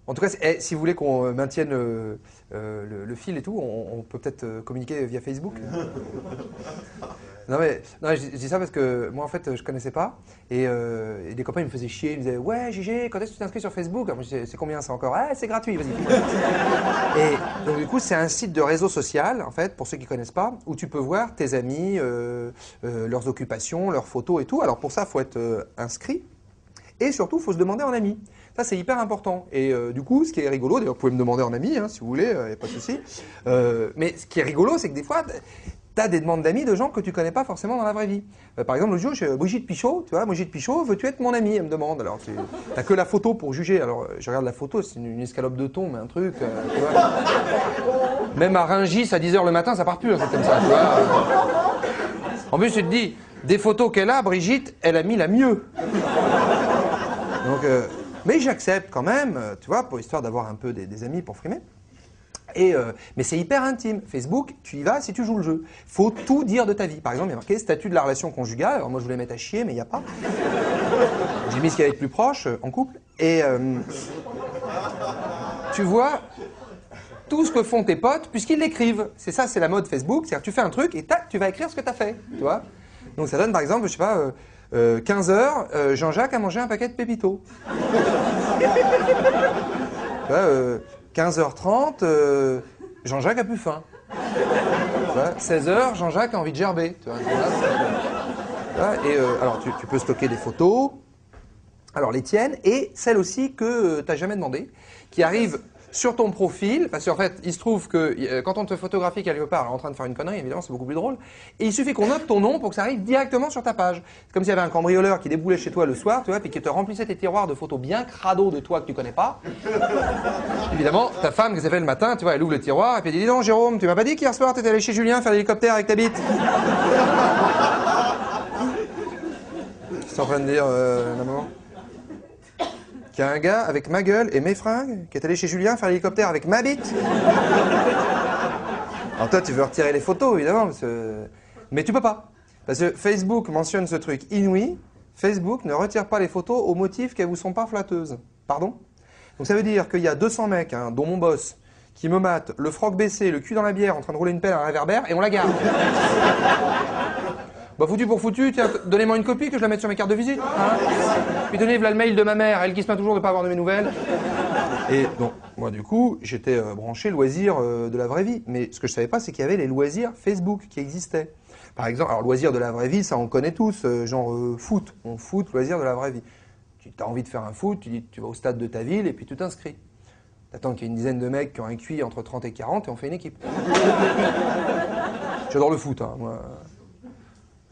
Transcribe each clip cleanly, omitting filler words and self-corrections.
En tout cas, si vous voulez qu'on maintienne le fil et tout, on peut peut-être communiquer via Facebook. Non, je dis ça parce que moi, en fait, je connaissais pas. Et des copains, ils me faisaient chier. Ils me disaient, ouais, GG, quand est-ce que tu t'inscris sur Facebook? Alors, moi, je disais, c'est combien ça encore? Ah, c'est gratuit, vas-y. Et donc, du coup, c'est un site de réseau social, en fait, pour ceux qui connaissent pas, où tu peux voir tes amis, leurs occupations, leurs photos et tout. Alors, pour ça, il faut être inscrit. Et surtout, il faut se demander en ami. Ça, c'est hyper important. Et du coup, ce qui est rigolo, d'ailleurs, vous pouvez me demander en ami, hein, si vous voulez, il n'y a pas de souci. Mais ce qui est rigolo, c'est que des fois, tu as des demandes d'amis de gens que tu connais pas forcément dans la vraie vie. Par exemple, l'autre jour, j'ai Brigitte Pichot, tu vois, Brigitte Pichot, veux-tu être mon amie? Elle me demande. Alors, tu n'as que la photo pour juger. Alors, je regarde la photo, c'est une escalope de thon, mais un truc, tu vois. Même à Rungis, à 10h le matin, ça part plus, un truc comme ça, tu vois. En plus, tu te dis, des photos qu'elle a, Brigitte, elle a mis la mieux. Donc, mais j'accepte quand même, tu vois, pour histoire d'avoir un peu des amis pour frimer. Mais c'est hyper intime. Facebook, tu y vas si tu joues le jeu. Faut tout dire de ta vie. Par exemple, il y a marqué statut de la relation conjugale. Alors moi, je voulais mettre à chier, mais il n'y a pas. J'ai mis ce qui allait être plus proche, en couple. Et tu vois tout ce que font tes potes, puisqu'ils l'écrivent. C'est ça, c'est la mode Facebook. C'est-à-dire, tu fais un truc et tac, tu vas écrire ce que tu as fait. Tu vois. Donc ça donne, par exemple, je sais pas, 15h, Jean-Jacques a mangé un paquet de Pépito. Tu vois, 15h30, Jean-Jacques a plus faim. 16h, Jean-Jacques a envie de gerber. Tu vois, et alors, tu peux stocker des photos, alors les tiennes, et celles aussi que tu n'as jamais demandé, qui arrivent sur ton profil, parce qu'en fait, il se trouve que quand on te photographie quelque part, en train de faire une connerie, évidemment, c'est beaucoup plus drôle, et il suffit qu'on note ton nom pour que ça arrive directement sur ta page. C'est comme s'il y avait un cambrioleur qui déboulait chez toi le soir, tu vois, puis qui te remplissait tes tiroirs de photos bien crado de toi que tu connais pas. Évidemment, ta femme, qui s'appelle le matin, tu vois, elle ouvre le tiroir, et puis elle dit, dis donc, Jérôme, tu m'as pas dit qu'hier soir, t'étais allé chez Julien faire l'hélicoptère avec ta bite? Qu'est-ce que t'es en train de dire, la maman? Qu'il y a un gars avec ma gueule et mes fringues qui est allé chez Julien faire l'hélicoptère avec ma bite. Alors toi, tu veux retirer les photos, évidemment, mais tu peux pas. Parce que Facebook mentionne ce truc inouï. Facebook ne retire pas les photos au motif qu'elles vous sont pas flatteuses. Pardon? Donc ça veut dire qu'il y a 200 mecs, hein, dont mon boss, qui me matent le froc baissé, le cul dans la bière, en train de rouler une pelle à un réverbère, et on la garde. Bah foutu pour foutu, tiens, donnez-moi une copie que je la mette sur mes cartes de visite. Hein, puis donnez le mail de ma mère, elle qui se plaint toujours de ne pas avoir de mes nouvelles. Et donc, moi du coup, j'étais branché loisirs de la vraie vie. Mais ce que je savais pas, c'est qu'il y avait les loisirs Facebook qui existaient. Par exemple, alors loisirs de la vraie vie, ça on connaît tous, genre foot. On foot, loisirs de la vraie vie. Tu as envie de faire un foot, tu vas au stade de ta ville et puis tu t'inscris. T'attends qu'il y ait une dizaine de mecs qui ont un QI entre 30 et 40 et on fait une équipe. J'adore le foot, hein, moi.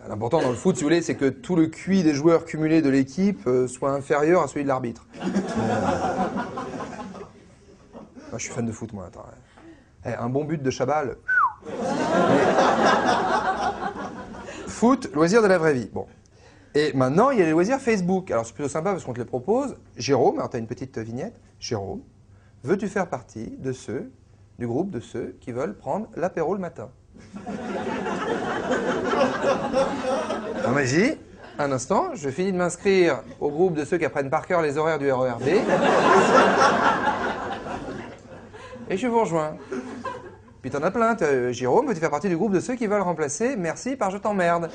L'important dans le foot, si vous voulez, c'est que tout le QI des joueurs cumulés de l'équipe soit inférieur à celui de l'arbitre. Moi, je suis fan de foot, moi. Attends, un bon but de Chabal. Foot, loisir de la vraie vie. Bon. Et maintenant, il y a les loisirs Facebook. Alors, c'est plutôt sympa parce qu'on te les propose. Jérôme, alors tu as une petite vignette. Jérôme, veux-tu faire partie du groupe de ceux qui veulent prendre l'apéro le matin? Alors moi j'ai dit, un instant, je finis de m'inscrire au groupe de ceux qui apprennent par cœur les horaires du RER B. Et je vous rejoins. Puis t'en as plein, Jérôme, veux-tu faire partie du groupe de ceux qui veulent remplacer merci par je t'emmerde?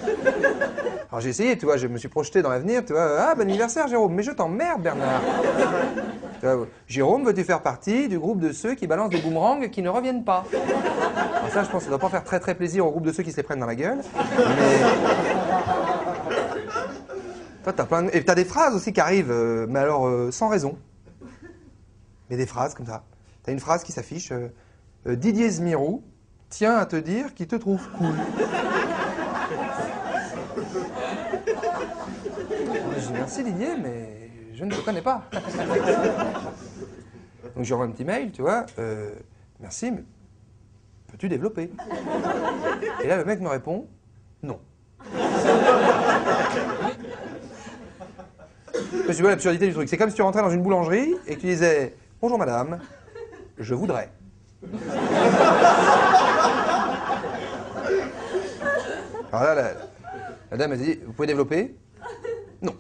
Alors j'ai essayé, tu vois, je me suis projeté dans l'avenir, tu vois, ah bon anniversaire Jérôme, mais je t'emmerde Bernard. Tu vois, Jérôme, veux-tu faire partie du groupe de ceux qui balancent des boomerangs qui ne reviennent pas? Alors ça, je pense que ça doit pas faire très très plaisir au groupe de ceux qui se les prennent dans la gueule. Mais... Toi, t'as plein de... Et t'as des phrases aussi qui arrivent, mais alors sans raison. Mais des phrases comme ça. T'as une phrase qui s'affiche, Didier Zmirou tient à te dire qu'il te trouve cool. Je dis merci Didier, mais je ne te connais pas. Donc j'envoie un petit mail, tu vois, merci, mais peux-tu développer? Et là le mec me répond, non. Tu vois l'absurdité du truc, c'est comme si tu rentrais dans une boulangerie et que tu disais, bonjour madame, je voudrais. Alors là, la dame a dit, vous pouvez développer? Non.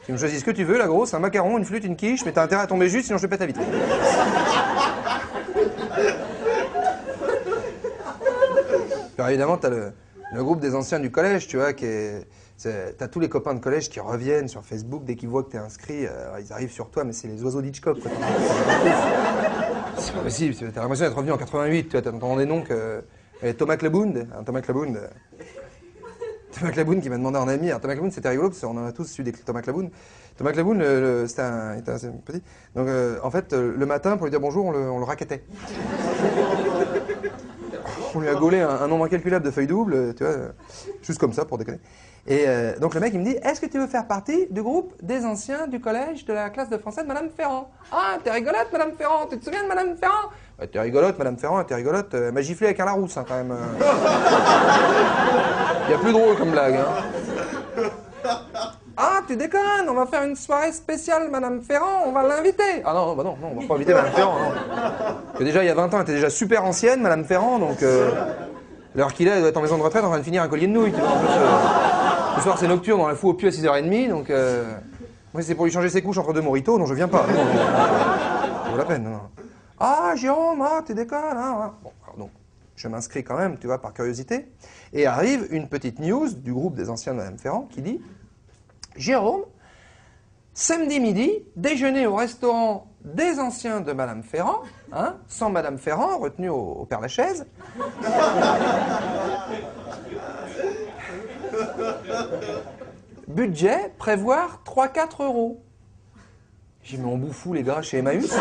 Tu me choisis ce que tu veux, la grosse, un macaron, une flûte, une quiche, mais t'as intérêt à tomber juste, sinon je te pète la vitre. Alors évidemment, t'as le groupe des anciens du collège, tu vois, t'as tous les copains de collège qui reviennent sur Facebook dès qu'ils voient que t'es inscrit, ils arrivent sur toi, mais c'est les oiseaux d'Hitchcock, quoi. C'est pas possible, t'as l'impression d'être revenu en 88, tu vois, t'entends des noms que... Thomas Clabound, Thomas Clabound qui m'a demandé en ami. Alors Thomas Clabound, c'était rigolo, parce qu'on en a tous su des Thomas Clabound. Thomas Clabound, c'était il était assez petit. Donc en fait, le matin, pour lui dire bonjour, on le rackettait. On lui a gaulé un nombre incalculable de feuilles doubles, tu vois, juste comme ça, pour déconner. Et donc le mec, il me dit, est-ce que tu veux faire partie du groupe des anciens du collège de la classe de français de Madame Ferrand? Ah, t'es rigolote, Madame Ferrand, tu te souviens de Madame Ferrand? Ouais, t'es rigolote, Madame Ferrand, t'es rigolote. Elle m'a giflé avec un Larousse, hein, quand même. Il y a plus drôle comme blague, hein. Ah, tu déconnes, on va faire une soirée spéciale, Madame Ferrand, on va l'inviter. Ah non, bah non, on va pas inviter Madame Ferrand, non. Parce que déjà, il y a 20 ans, elle était déjà super ancienne, Madame Ferrand, donc... l'heure qu'il est, elle doit être en maison de retraite en train de finir un collier de nouilles, tu vois. En plus, ce soir, c'est nocturne, on la fout au pieu à 6h30, donc... moi, c'est pour lui changer ses couches entre deux mojitos, non, je viens pas. Non, ça vaut la peine, non. Ah, Jérôme, ah, tu déconnes, hein. Bon, alors donc, je m'inscris quand même, tu vois, par curiosité. Et arrive une petite news du groupe des anciens de Madame Ferrand qui dit... Jérôme, samedi midi, déjeuner au restaurant des anciens de Madame Ferrand, hein, sans Madame Ferrand, retenue au Père-Lachaise. Budget, prévoir 3-4 euros. J'ai mis en bouffou les gars chez Emmaüs.